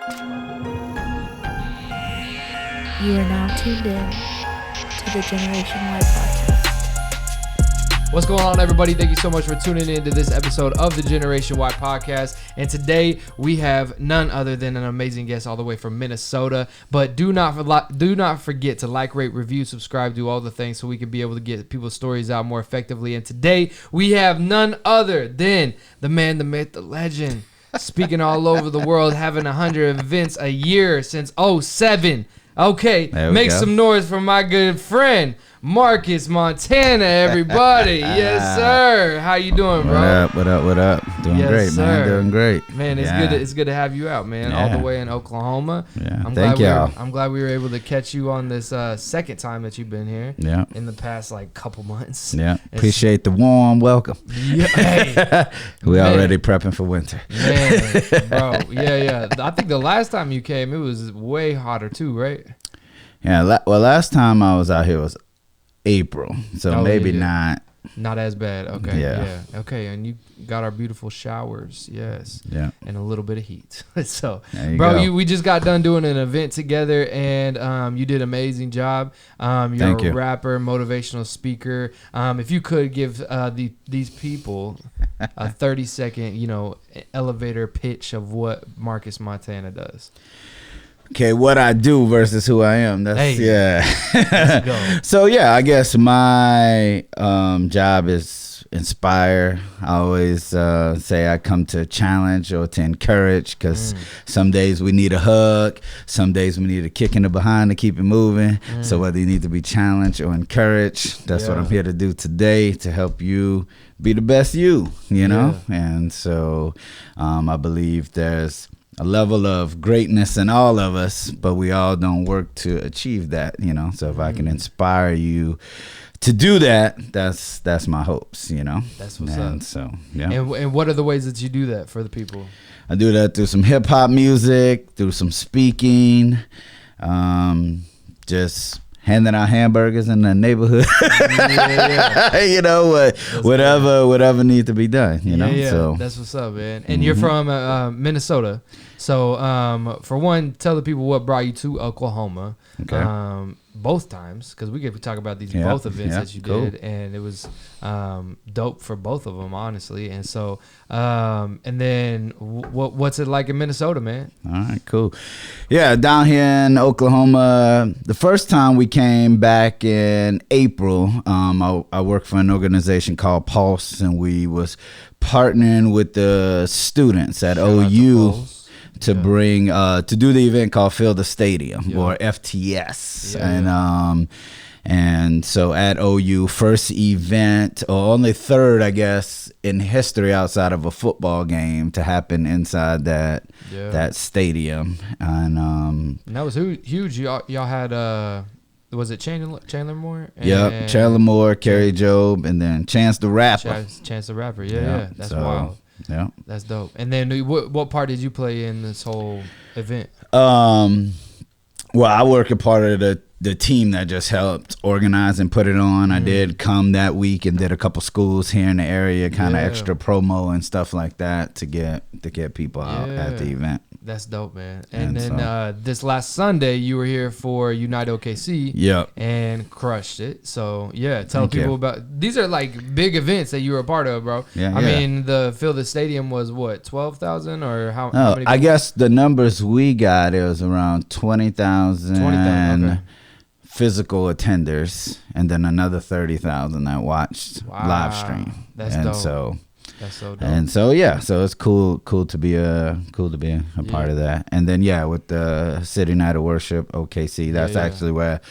You are now tuned in to the GNWY podcast. What's going on, everybody? Thank you so much for tuning in to this episode of the GNWY podcast. And today we have none other than an amazing guest all the way from Minnesota. But do not forget to like, rate, review, subscribe, do all the things so we can be able to get people's stories out more effectively. And today we have none other than the man, the myth, the legend, speaking all over the world, having 100 events a year since 2007. Okay, make some noise for my good friend, Marcus Montana, everybody. Yes, sir. How you doing, bro? What up? Doing great, sir. man. Doing great. Man, it's good to have you out, man. All the way in Oklahoma. Yeah. Thank y'all. I'm glad we were able to catch you on this second time that you've been here. Yeah. In the past couple months. Yeah. Appreciate the warm welcome. Yeah. Hey, we already prepping for winter. Man, bro. Yeah. I think the last time you came, it was way hotter too, right? Yeah. Well, last time I was out here was April, so maybe not as bad. Okay. Yeah. Okay, and you got our beautiful showers. Yes. Yeah. And a little bit of heat. So, bro, we just got done doing an event together, and you did an amazing job. You're a rapper, motivational speaker. If you could give these people a 30-second, elevator pitch of what Marcus Montana does. Okay, what I do versus who I am. Let's go. So I guess my job is inspire. I always say I come to challenge or to encourage, because some days we need a hug, some days we need a kick in the behind to keep it moving. So whether you need to be challenged or encouraged, that's what I'm here to do today, to help you be the best you know. And so I believe there's a level of greatness in all of us, but we all don't work to achieve that, so if I can inspire you to do that, that's my hopes, That's what's up. So And what are the ways that you do that for the people? I do that through some hip-hop music, through some speaking, just handing out hamburgers in the neighborhood. Whatever needs to be done, So that's what's up, man. And you're from Minnesota, so for one, tell the people what brought you to Oklahoma. Okay. Both times, because we could talk about these both events that you did, and it was dope for both of them, honestly. And so, and then what's it like in Minnesota, man? All right, cool. Yeah, down here in Oklahoma, the first time we came back in April, I worked for an organization called Pulse, and we was partnering with the students at OU to bring to do the event called Fill the Stadium, or FTS. And so at OU, first event, or only third, I guess, in history outside of a football game to happen inside that stadium. And that was huge. Y'all had was it Chandler Moore? Chandler Moore, Kerry Jobe, and then Chance the Rapper. Chance the Rapper, that's wild. Yeah, that's dope. And then what part did you play in this whole event? Well, I work a part of the team that just helped organize and put it on. I did come that week and did a couple schools here in the area, kind of extra promo and stuff like that to get people out at the event. That's dope, man. And then this last Sunday, you were here for Unite OKC. Yep. And crushed it. So, tell people about... These are like big events that you were a part of, bro. I mean, the Fill the Stadium was what, 12,000 or how many people? I guess the numbers we got, it was around 20,000. 20,000, okay. Physical attenders, and then another 30,000 that watched live stream. That's dope. That's so dope. And so so it's cool to be a part of that. And then with the City Night of Worship OKC, that's actually where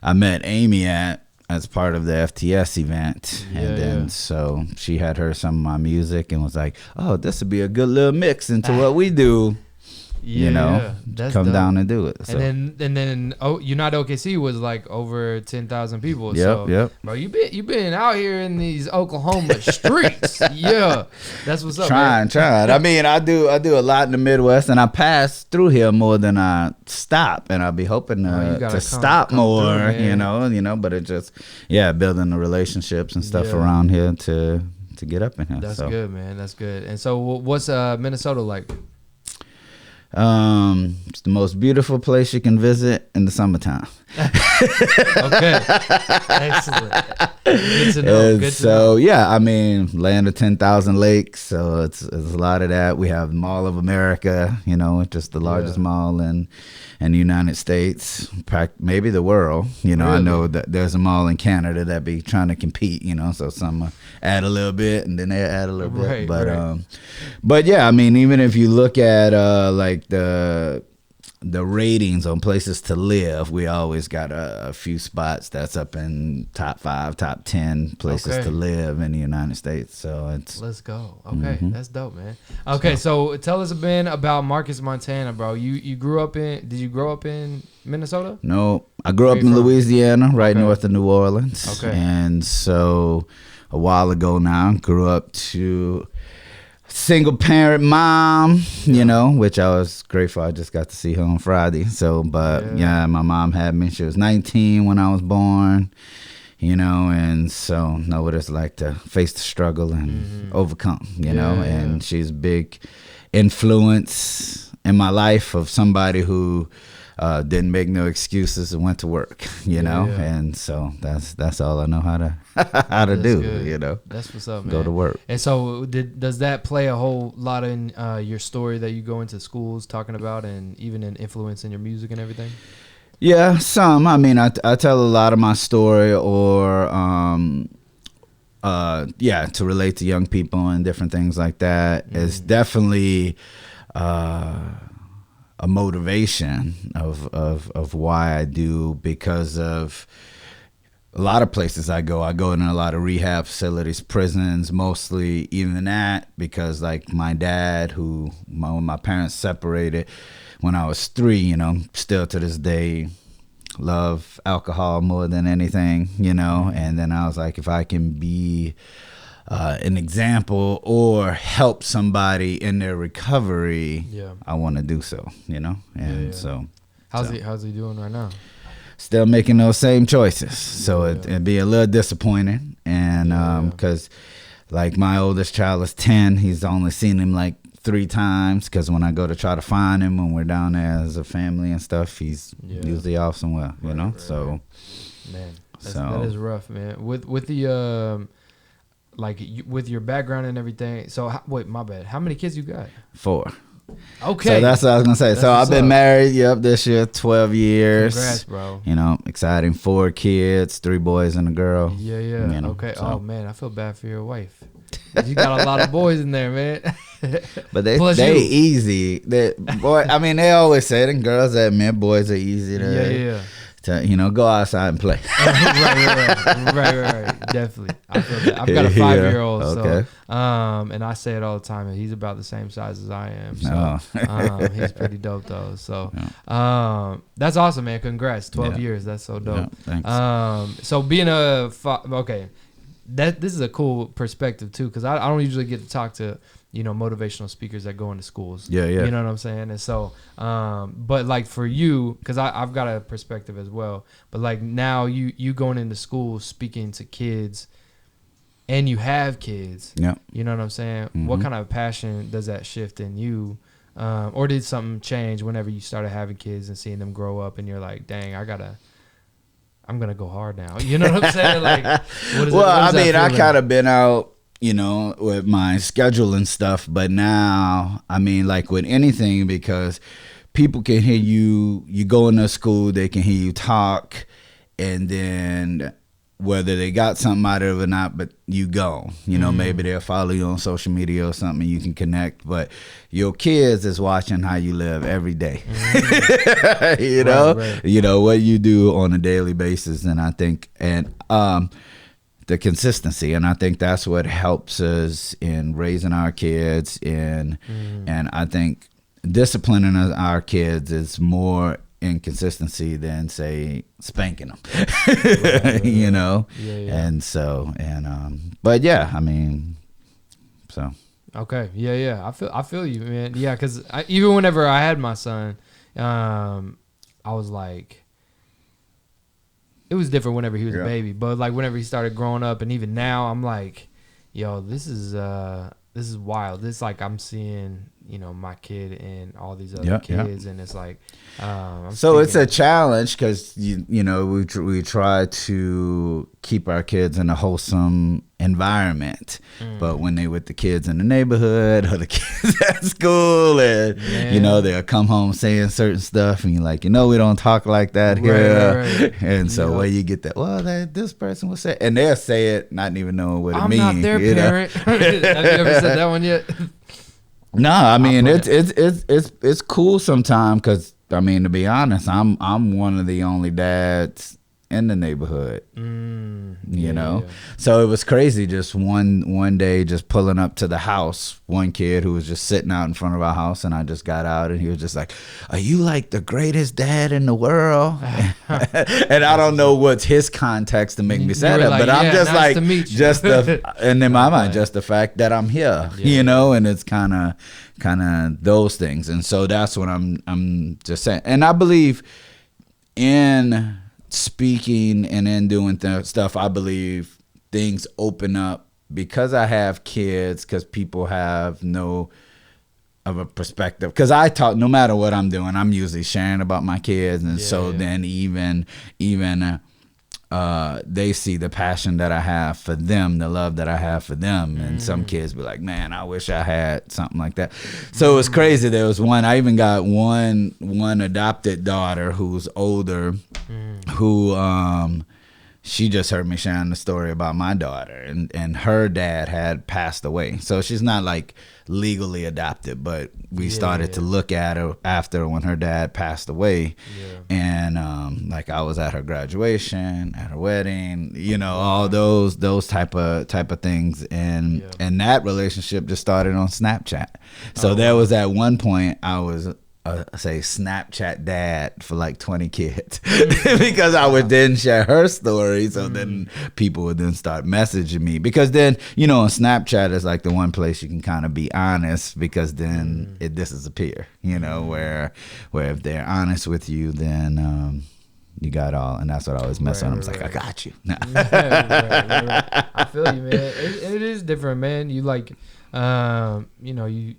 I met Amy at as part of the FTS event. And then so she had heard some of my music and was like, "Oh, this would be a good little mix into what we do." That's come dope. Down and do it. So. And then Unite OKC was like over 10,000 people. Yep. Bro, you been out here in these Oklahoma streets. That's what's up. Trying. I mean, I do a lot in the Midwest, and I pass through here more than I stop, and I'll be hoping to stop more. Through, but it just building the relationships and stuff around here to get up in here. That's good, man. That's good. And so, what's Minnesota like? It's the most beautiful place you can visit in the summertime. Okay. Excellent. Good to know. Good to know. Yeah, I mean, land of 10,000 lakes. So it's a lot of that. We have Mall of America, just the largest mall in the United States, maybe the world. Really? I know that there's a mall in Canada that be trying to compete, so some add a little bit and then they add a little bit. But yeah, I mean, even if you look at like the ratings on places to live, we always got a few spots that's up in top 5, top 10 places to live in the United States. So let's go. Okay, that's dope, man. Okay, so tell us a bit about Marcus, Montana, bro. You grew up in? Did you grow up in Minnesota? No, I grew up in Louisiana, right north of New Orleans. Okay, and so a while ago now, grew up to single parent mom, which I was grateful. I just got to see her on Friday. So, but my mom had me. She was 19 when I was born, and so know what it's like to face the struggle and overcome, and she's a big influence in my life of somebody who didn't make no excuses and went to work, and so that's all I know how to do, good. That's what's up, man. Go to work. And so does that play a whole lot in your story that you go into schools talking about, and even in influence in your music and everything? Yeah, some. I mean, I tell a lot of my story, or to relate to young people and different things like that. It's definitely a motivation of why I do, because of a lot of places I go in a lot of rehab facilities, prisons, mostly, even that, because like my dad, when my parents separated when I was 3, still to this day love alcohol more than anything, and then I was like, if I can be an example or help somebody in their recovery, I want to do so, and so how's he doing right now? Still making those same choices, so it'd be a little disappointing, and because like my oldest child is 10, he's only seen him like 3 times, because when I go to try to find him when we're down there as a family and stuff, he's usually off somewhere, so man, that is rough, man. With the with your background and everything. So wait, my bad. How many kids you got? 4. Okay. So that's what I was gonna say. That's so I've been married, this year, 12 years. Congrats, bro. Exciting. 4 kids, 3 boys and a girl. Yeah. Okay. So. Oh man, I feel bad for your wife. You got a lot of boys in there, man. But they easy. They always say them girls admit boys are easy to to go outside and play. Right. Definitely. I feel that. I've got a 5-year-old, so and I say it all the time, and he's about the same size as I am. So he's pretty dope though. So that's awesome, man. Congrats. 12 years. That's so dope. Thanks. So being this is a cool perspective too, because I don't usually get to talk to motivational speakers that go into schools. You know what I'm saying? And so but like for you, because I've got a perspective as well, but like now you going into school speaking to kids, and you have kids. You know what I'm saying? What kind of passion does that shift in you, or did something change whenever you started having kids and seeing them grow up, and you're like, dang, I'm gonna go hard now. You know what I'm saying? Like, I kind of been out, with my schedule and stuff, but now, like with anything, because people can hear you go into school, they can hear you talk, and then whether they got something out of it or not, but you go, maybe they'll follow you on social media or something, you can connect, but your kids is watching how you live every day. Right. What you do on a daily basis. And I think, the consistency, and I think that's what helps us in raising our kids, and I think disciplining our kids is more inconsistency than say spanking them. And so, but so okay, I feel you, man. Because even whenever I had my son, I was like, it was different whenever he was a baby, but like whenever he started growing up, and even now, I'm like, yo, this is wild. This like I'm seeing you know, my kid and all these other kids, and it's like, so it's a challenge because you know we try to keep our kids in a wholesome environment, but when they with the kids in the neighborhood or the kids at school, and you know they'll come home saying certain stuff, and you're like, you know, we don't talk like that here, right. And so where you get that, well, this person will say, and they'll say it not even knowing what it means. I'm not their parent. Have you ever said that one yet? No, I mean it's cool sometimes because I mean, to be honest, I'm one of the only dads in the neighborhood, you know. So it was crazy. Just one day, just pulling up to the house, one kid who was just sitting out in front of our house, and I just got out, and he was just like, "Are you like the greatest dad in the world?" And I don't know what's his context to make me say that, but I'm just nice like, just the, and in my mind, just the fact that I'm here, you know, and it's kind of those things, and so that's what I'm just saying, and I believe in speaking and in doing stuff, I believe things open up because I have kids, because people have no of a perspective, because I talk, no matter what I'm doing, I'm usually sharing about my kids, and then even they see the passion that I have for them, the love that I have for them, and some kids be like, man, I wish I had something like that. So it was crazy. There was one, I even got one adopted daughter who's older, who she just heard me sharing the story about my daughter, and her dad had passed away, so she's not like legally adopted, but we started to look at her after when her dad passed away, and like I was at her graduation, at her wedding, you know, all those type of things, and that relationship just started on Snapchat. So there was at one point I was say Snapchat dad for like 20 kids because I would then share her story, so then people would then start messaging me, because then, you know, on Snapchat is like the one place you can kind of be honest, because then it disappear, you know, where if they're honest with you, then you got all, and that's what I always mess on. I was like, I got you. Right. I feel you, man. It is different, man. You like, you know,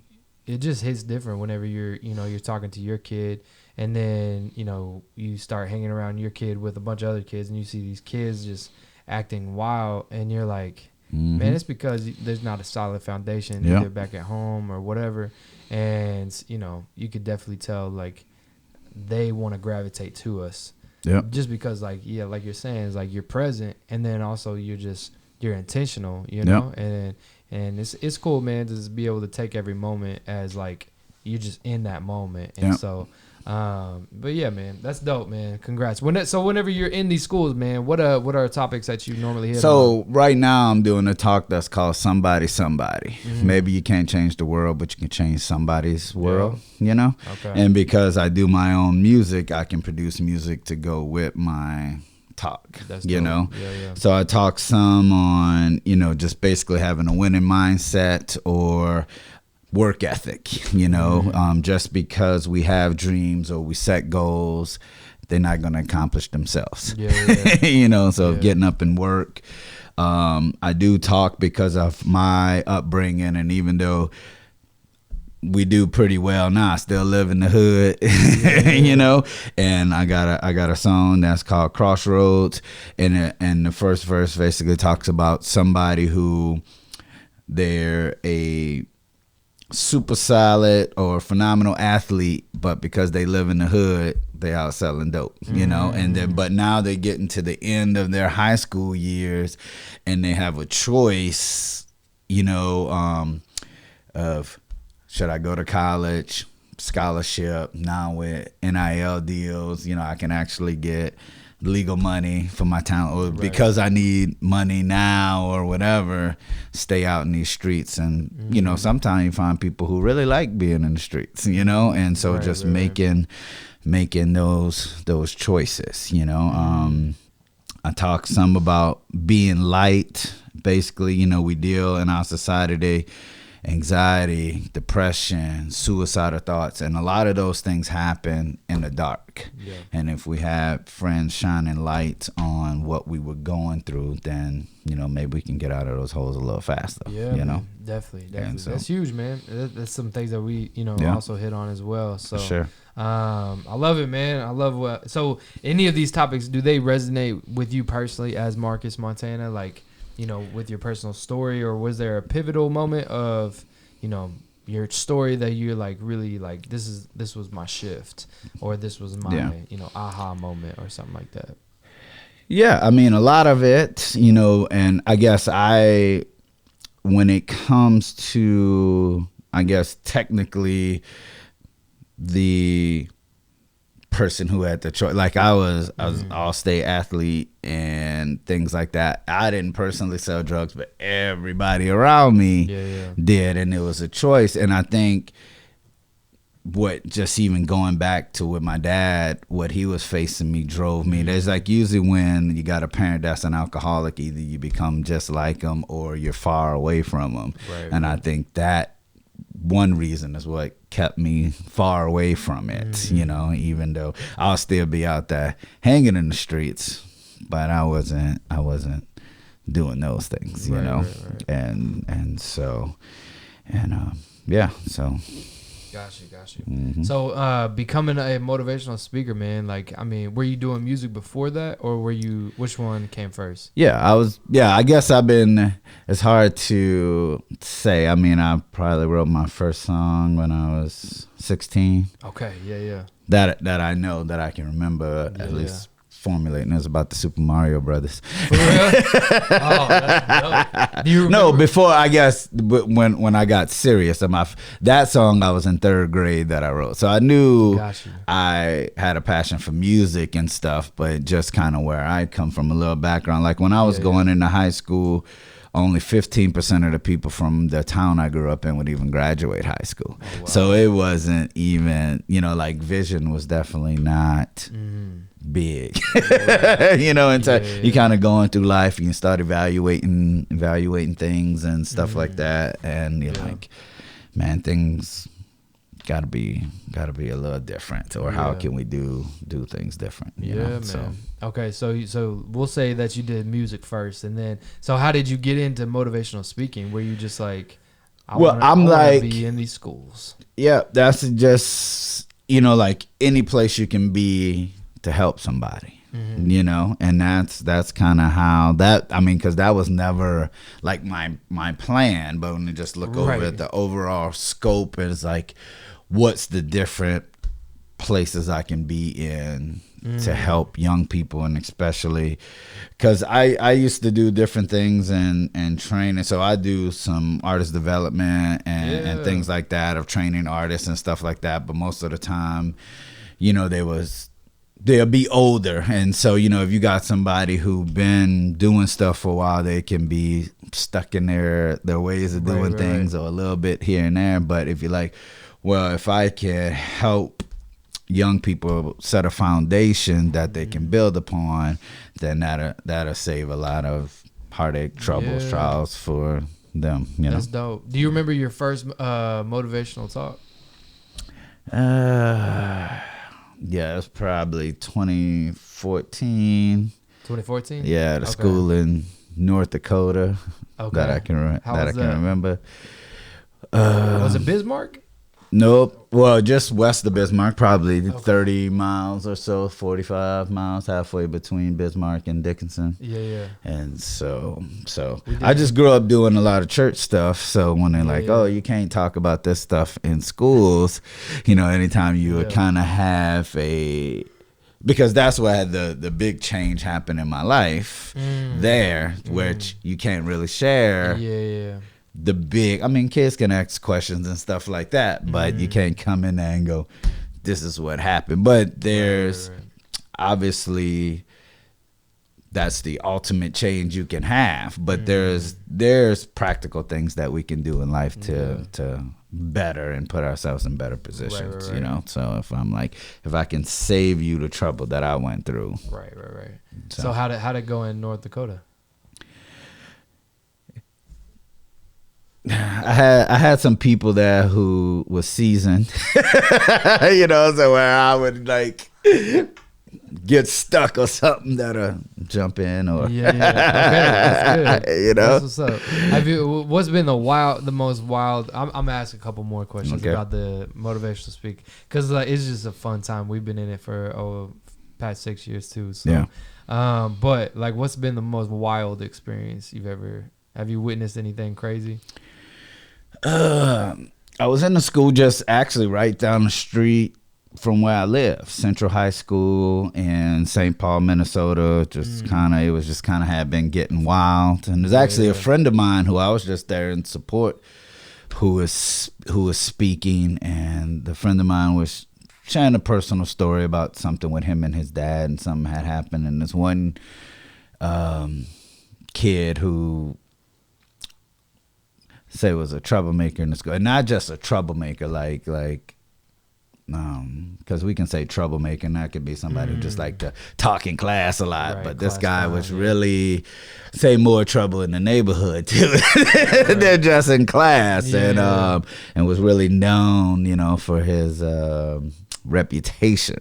it just hits different whenever you're talking to your kid, and then, you know, you start hanging around your kid with a bunch of other kids, and you see these kids just acting wild, and you're like, man, it's because there's not a solid foundation either back at home or whatever, and, you know, you could definitely tell, like, they want to gravitate to us, just because, like, like you're saying, it's like you're present, and then also you're intentional, you know, and it's cool, man, to just be able to take every moment as like you're just in that moment. And so, but yeah, man, that's dope, man. Congrats. Whenever you're in these schools, man, what are topics that you normally hit on? Right now I'm doing a talk that's called Somebody. Maybe you can't change the world, but you can change somebody's world, you know? Okay. And because I do my own music, I can produce music to go with my talk. That's you dope. Know So I talk some on, you know, just basically having a winning mindset or work ethic, you know, just because we have dreams or we set goals, they're not going to accomplish themselves. You know, so getting up and work. I do talk because of my upbringing, and even though we do pretty well now, I still live in the hood, you know, and I got a song that's called Crossroads, and the first verse basically talks about somebody who they're a super solid or phenomenal athlete, but because they live in the hood, they out selling dope, you know, and then, but now they're getting to the end of their high school years, and they have a choice, you know, of, should I go to college, scholarship, now with NIL deals, you know, I can actually get legal money for my talent, or because I need money now or whatever, stay out in these streets. And, you know, sometimes you find people who really like being in the streets, you know, and so making those choices, you know. I talk some about being light. Basically, you know, we deal in our society today anxiety, depression, suicidal thoughts, and a lot of those things happen in the dark. Yeah. And if we had friends shining light on what we were going through, then maybe we can get out of those holes a little faster. Yeah, man, definitely. So, that's huge, man. That's some things that we also hit on as well. So for sure. I love it, man. I love so any of these topics, do they resonate with you personally as Marcus Montana, like, with your personal story, or was there a pivotal moment of, your story that you're like really like this was my shift, or this was my aha moment or something like that? Yeah, I mean, a lot of it, and I guess when it comes to, I guess, technically the person who had the choice, like I was all-state athlete and things like that. I didn't personally sell drugs, but everybody around me did, and it was a choice. And I think what, just even going back to with my dad, what he was facing me drove me. There's like, usually when you got a parent that's an alcoholic, either you become just like them or you're far away from them. And I think that one reason is what kept me far away from it, even though I'll still be out there hanging in the streets, but I wasn't doing those things, Right. So Gotcha. So becoming a motivational speaker, man, like, I mean, were you doing music before that, or which one came first? I guess it's hard to say. I mean, I probably wrote my first song when I was 16. Okay, yeah. That I know, that I can remember at least formulating. It was about the Super Mario Brothers. For real? Oh, that's dope. Do you remember? No, before, I guess, when I got serious, that song I was in 3rd grade that I wrote. So I knew I had a passion for music and stuff, but just kind of where I come from, a little background. Like when I was going into high school, only 15% of the people from the town I grew up in would even graduate high school. Oh, wow. So it wasn't even, like vision was definitely not big. And so you kind of going through life and you start evaluating things and stuff like that. And you're like, man, things gotta be a little different, or how can we do things different? You know? Man. So. Okay, so we'll say that you did music first, and then so how did you get into motivational speaking? Were you just like, I want to be in these schools? Yeah, that's just like any place you can be to help somebody. And that's kind of how that, I mean, because that was never like my plan, but when you just look over at the overall scope, it's like, what's the different places I can be in to help young people, and especially because I used to do different things and training. So I do some artist development and things like that, of training artists and stuff like that. But most of the time, they'll be older, and so if you got somebody who been doing stuff for a while, they can be stuck in their ways of doing things, or a little bit here and there. But if you're like, well, if I can help young people set a foundation that they can build upon, then that'll save a lot of heartache, troubles, trials for them. That's dope. Do you remember your first motivational talk? Yeah, it's probably 2014. 2014? Yeah, the school in North Dakota that I can remember. Was it Bismarck? Nope. Well, just west of Bismarck, probably 30 miles or so, 45 miles, halfway between Bismarck and Dickinson. Yeah. And so I just grew up doing a lot of church stuff. So when they're oh, you can't talk about this stuff in schools, anytime you would kind of have because that's where I had the big change happen in my life there, which you can't really share. Yeah. The big, I mean, kids can ask questions and stuff like that, but you can't come in there and go, this is what happened. But there's obviously, that's the ultimate change you can have. But there's practical things that we can do in life to better and put ourselves in better positions, So if I can save you the trouble that I went through. Right. So how'd it go in North Dakota? I had some people there who was seasoned, so where I would like get stuck or something that'll jump in or okay, that's good. That's what's up. What's been the most wild? I'm gonna ask a couple more questions about the motivational speak because it's just a fun time. We've been in it for past 6 years too. So, yeah. But like, what's been the most wild experience you've ever? Have you witnessed anything crazy? I was in the school just actually right down the street from where I live, Central High School in St. Paul, Minnesota. It was just kind of had been getting wild. And there's actually a friend of mine who I was just there in support who was speaking, and the friend of mine was sharing a personal story about something with him and his dad, and something had happened. And this one kid who say was a troublemaker in the school, and not just a troublemaker, because we can say troublemaker, and that could be somebody who just like to talk in class a lot. Right, but this guy was really more trouble in the neighborhood too than just in class, and was really known, for his reputation,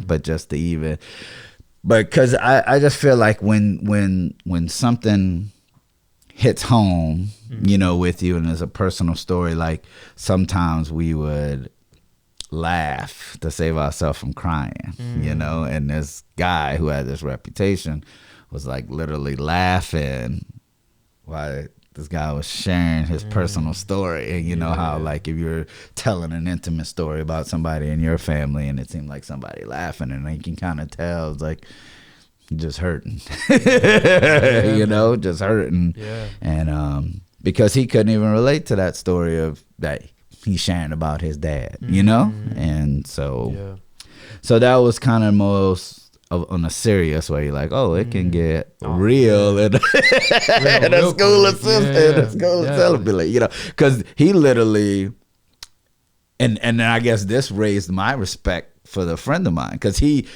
but just to even, but because I just feel like when something hits home, with you, and there's a personal story, like sometimes we would laugh to save ourselves from crying, and this guy who had this reputation was like literally laughing while this guy was sharing his personal story. And how like if you're telling an intimate story about somebody in your family and it seemed like somebody laughing, and you can kind of tell it's like just hurting, just hurting. Yeah. And because he couldn't even relate to that story of that he's sharing about his dad, and so that was kind of most on a serious way, like, it can get real in a school assembly, because he literally, and I guess this raised my respect for the friend of mine, because he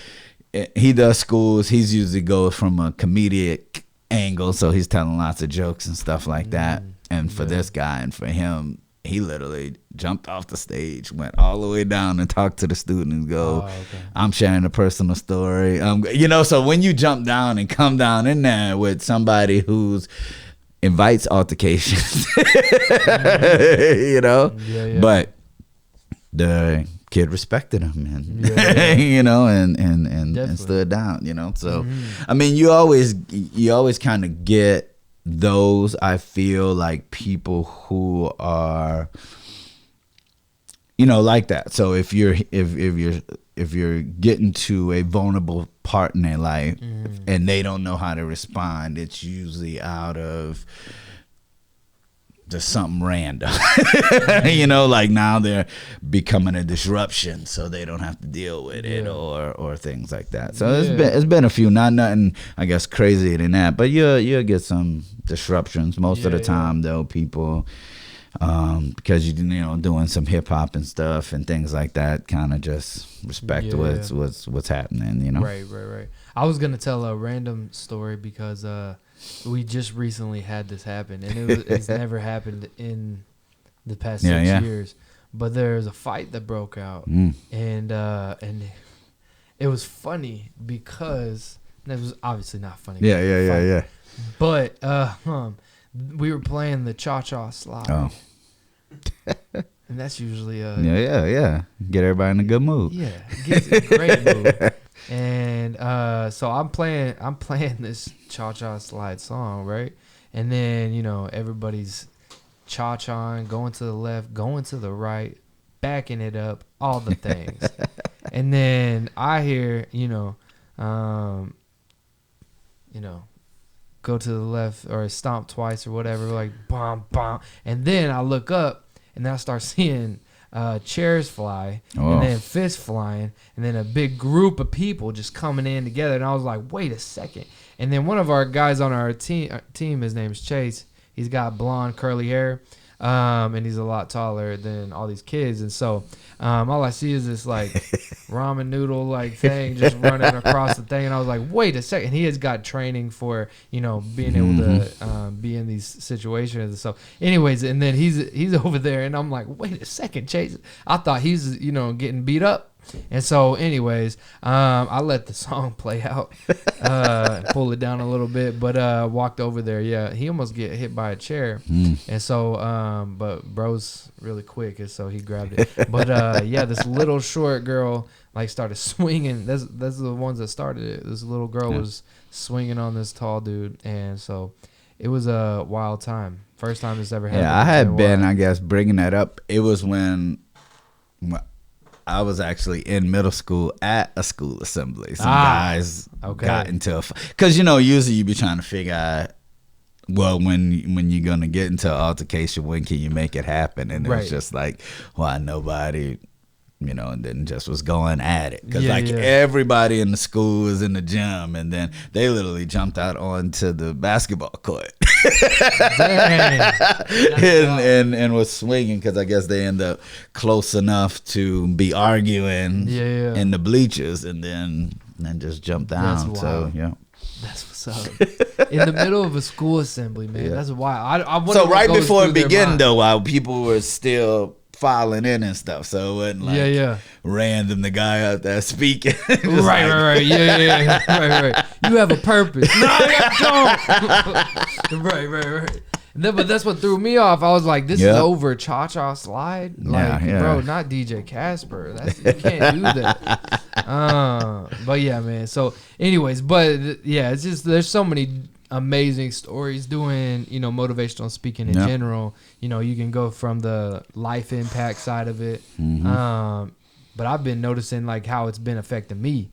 does schools. He's usually goes from a comedic angle, so he's telling lots of jokes and stuff like that. And for this guy and for him, he literally jumped off the stage, went all the way down and talked to the students, I'm sharing a personal story. So when you jump down and come down in there with somebody who's invites altercations, but the kid respected him and and stood down, so I mean, you always kind of get those, I feel like, people who are like that. So if you're getting to a vulnerable part in their life and they don't know how to respond, it's usually out of just something random. Like now they're becoming a disruption, so they don't have to deal with it or things like that. So it's been a few, not nothing I guess crazier than that, but you'll get some disruptions most of the time though, people because you're doing some hip hop and stuff and things like that, kind of just respect what's happening. Right. I was gonna tell a random story because we just recently had this happen, and it's never happened in the past 6 years. But there's a fight that broke out, and it was funny because it was obviously not funny. Yeah. But we were playing the cha-cha slide. Oh. And that's usually get everybody in a good mood. Yeah, gets a great mood. And so I'm playing this cha-cha slide song, right? And then everybody's cha-chaing, going to the left, going to the right, backing it up, all the things. And then I hear go to the left or stomp twice or whatever, like bomb, bomb. And then I look up and then I start seeing chairs fly and then fists flying and then a big group of people just coming in together. And I was like, wait a second. And then one of our guys on our team, his name's Chase. He's got blonde curly hair. and he's a lot taller than all these kids, and so all I see is this like ramen noodle like thing just running across the thing, and I was like, wait a second, he has got training for being able to be in these situations and so anyways, and then he's over there, and I'm like, wait a second, Chase, I thought he's getting beat up. And so anyways, I let the song play out, pull it down a little bit, but walked over there. Yeah, he almost get hit by a chair. And so but bro's really quick, and so he grabbed it. But yeah, this little short girl like started swinging. That's the ones that started it. This little girl was swinging on this tall dude, and so it was a wild time. First time this ever happened. Yeah, I had been, I guess, bringing that up. It was when I was actually in middle school at a school assembly. Some guys got into because usually you be trying to figure out, well, when you're gonna get into an altercation, when can you make it happen? And it was just like, why nobody, and then just was going at it because everybody in the school was in the gym, and then they literally jumped out onto the basketball court. and was swinging because I guess they end up close enough to be arguing in the bleachers, and then just jumped down. So that's what's up. In the middle of a school assembly, man. That's wild. So right before it began, though, while people were still filing in and stuff, so it wasn't like random the guy out there speaking. right. Right. You have a purpose. No, I don't. right. But that's what threw me off. I was like, this is over Cha-Cha Slide? Like, bro, not DJ Casper. You can't do that. But yeah, man. So anyways, but yeah, it's just, there's so many amazing stories doing, motivational speaking in general. You can go from the life impact side of it. But I've been noticing like how it's been affecting me,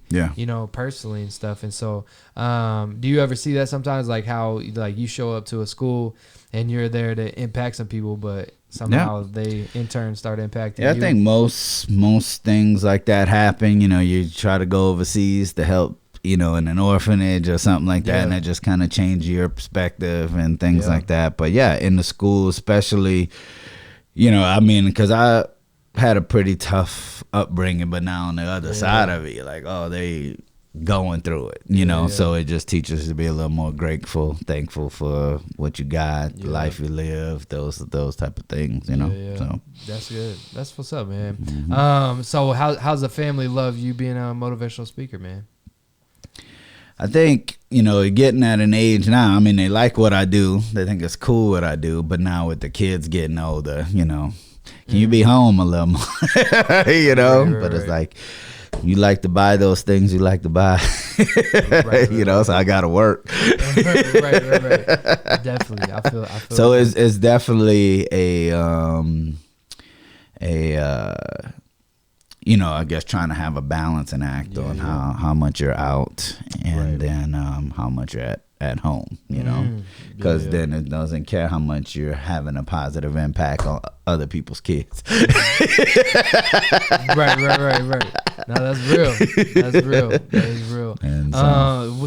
personally and stuff. And so, do you ever see that sometimes, like how like you show up to a school and you're there to impact some people, but somehow they in turn start impacting you? I think most things like that happen. You try to go overseas to help, in an orphanage or something like that, and it just kind of changes your perspective and things like that. But yeah, in the school especially, because I had a pretty tough upbringing, but now on the other side of it, you're like, oh, they going through it, so it just teaches us to be a little more grateful, thankful for what you got, the life you live, those type of things, So that's good. That's what's up, man. So how's the family love you being a motivational speaker, man? I think, getting at an age now, they like what I do. They think it's cool what I do. But now with the kids getting older, can you be home a little more? But it's like, you like to buy those things you like to buy. So I got to work. right. Definitely. I feel so it's definitely I guess trying to have a balancing act on how much you're out and then how much you're at home, because then it doesn't care how much you're having a positive impact on other people's kids. Right. No, that's real. That is real. And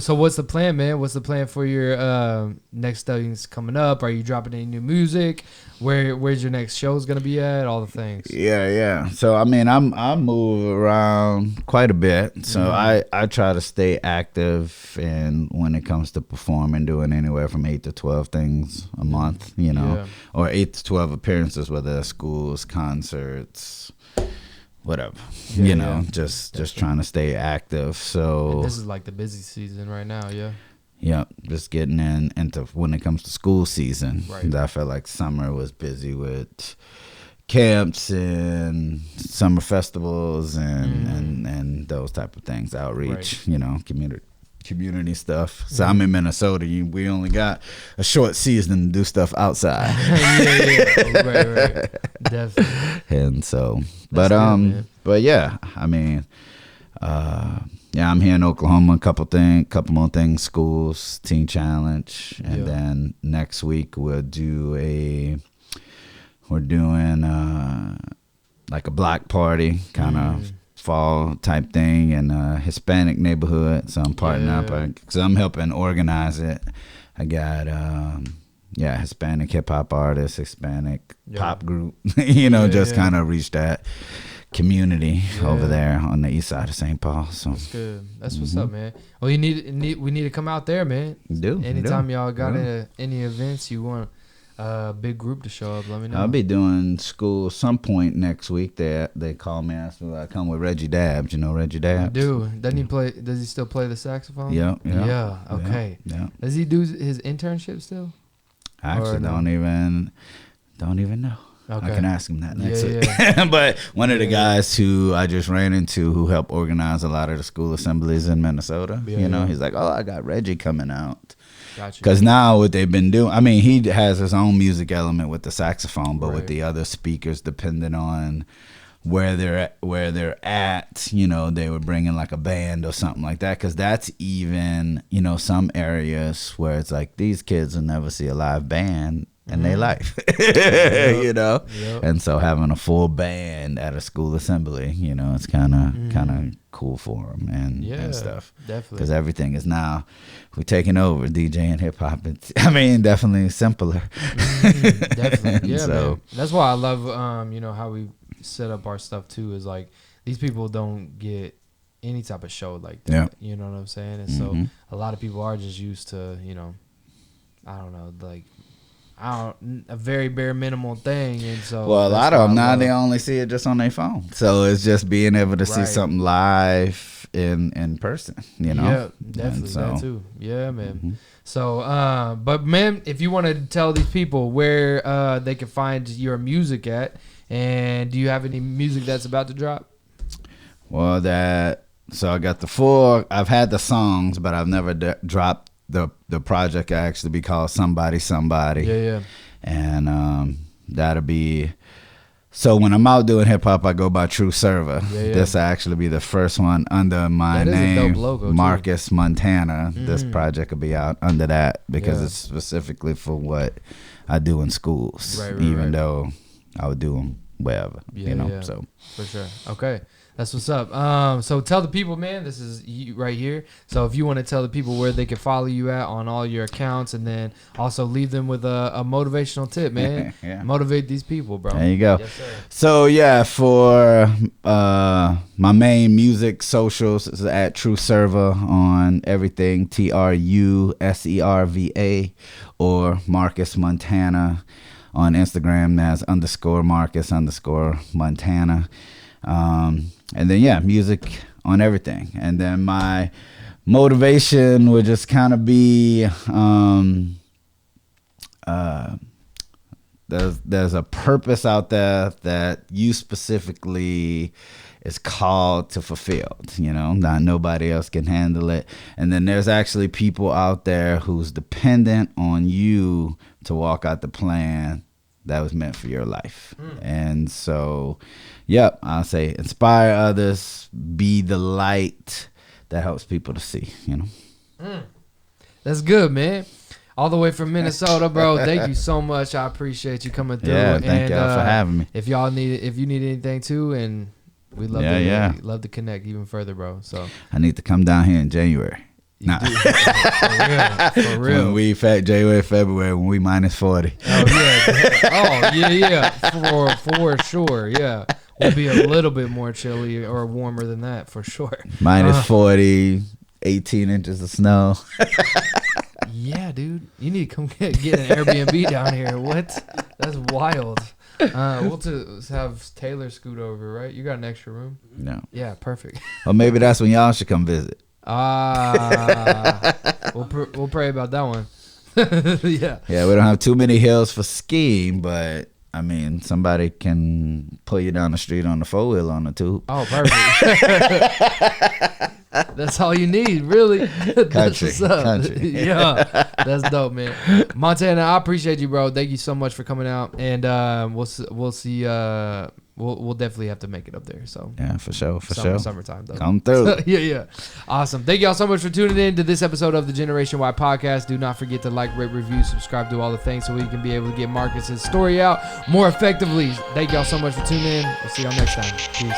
so what's the plan, man? What's the plan for your next studies coming up? Are you dropping any new music? Where's your next show's gonna be at? All the things. Yeah. So I move around quite a bit. So I try to stay active, and when it comes to performing, doing anywhere from 8 to 12 things a month, or 8 to 12 appearances, whether that's schools, concerts, whatever, just trying to stay active. So and this is like the busy season right now. Just getting into when it comes to school season. Right. I felt like summer was busy with camps and summer festivals and those type of things, outreach, community stuff. So I'm in Minnesota. We only got a short season to do stuff outside. Right. Definitely. And so, but yeah, I'm here in Oklahoma. A couple more things, schools, teen challenge, and then next week we're doing like a block party kind of fall type thing in a Hispanic neighborhood. So I'm partnering up because I'm helping organize it. I got Hispanic hip hop artists, Hispanic pop group, kind of reach that community over there on the east side of St. Paul. So that's good. That's what's up, man. Well, we need to come out there, man. Anytime y'all got any events you want a big group to show up, let me know. I'll be doing school some point next week. They call me, ask me if I come with Reggie Dabbs. You know Reggie Dabbs? I do. Doesn't he play? Does he still play the saxophone? Yeah. Okay. Yeah. Does he do his internship still? I actually don't even know. Okay. I can ask him that next week. But one of the guys who I just ran into who helped organize a lot of the school assemblies in Minnesota, he's like, oh, I got Reggie coming out. Gotcha. Because now what they've been doing, I mean, he has his own music element with the saxophone, but with the other speakers, depending on where they're at, they were bringing like a band or something like that. Because that's even, some areas where it's like these kids will never see a live band in their life, and so having a full band at a school assembly, it's kind of cool for them and stuff. Definitely, because everything is now we're taking over DJing hip hop. Definitely simpler. Definitely, man. That's why I love how we set up our stuff too. Is like these people don't get any type of show like that. Yeah. You know what I'm saying? And so a lot of people are just used to I don't know, like. A very bare minimal thing, and so a lot of them now they only see it just on their phone. So it's just being able to see something live in person, Yeah, definitely that too. Yeah, man. So, but man, if you want to tell these people where they can find your music at, and do you have any music that's about to drop? Well, so I got I've had the songs, but I've never dropped. The project actually be called Somebody. Yeah. And that'll be so when I'm out doing hip hop I go by True Server. Yeah. This will actually be the first one under my name, Marcus Montana. This project will be out under that because it's specifically for what I do in schools, even though I would do them wherever, so for sure. Okay. That's what's up. So tell the people, man, this is you right here. So if you want to tell the people where they can follow you at on all your accounts, and then also leave them with a motivational tip, man. Motivate these people, bro. There you go. Yes, sir. So for my main music socials is at True Server on everything, TRUSERVA, or Marcus Montana on Instagram. That's _Marcus_Montana. And then music on everything. And then my motivation would just kind of be there's a purpose out there that you specifically is called to fulfill. Not nobody else can handle it. And then there's actually people out there who's dependent on you to walk out the plan that was meant for your life. And so I'll say inspire others, be the light that helps people to see, That's good, man. All the way from Minnesota, bro. Thank you so much. I appreciate you coming through. Yeah, thank y'all for having me. If you need anything too, and we'd love to connect even further, bro. So I need to come down here in January. Nah. For real. When we January, February, when we -40. Oh yeah. For sure. Yeah. We'll be a little bit more chilly or warmer than that for sure. -40, 18 inches of snow. Yeah, dude. You need to come get an Airbnb down here. What? That's wild. We'll have Taylor scoot over, right? You got an extra room? No. Yeah, perfect. Well, maybe that's when y'all should come visit. We'll pray about that one. Yeah, we don't have too many hills for skiing, but somebody can pull you down the street on the 4-wheel on the tube. Oh, perfect. That's all you need, really. Country. Yeah, that's dope, man. Montana, I appreciate you, bro. Thank you so much for coming out, and we'll see. We'll definitely have to make it up there. So for sure. Summertime though. Come through. Yeah. Awesome. Thank y'all so much for tuning in to this episode of the Generation Y podcast. Do not forget to like, rate, review, subscribe, do all the things so we can be able to get Marcus's story out more effectively. Thank y'all so much for tuning in. We'll see y'all next time. Peace.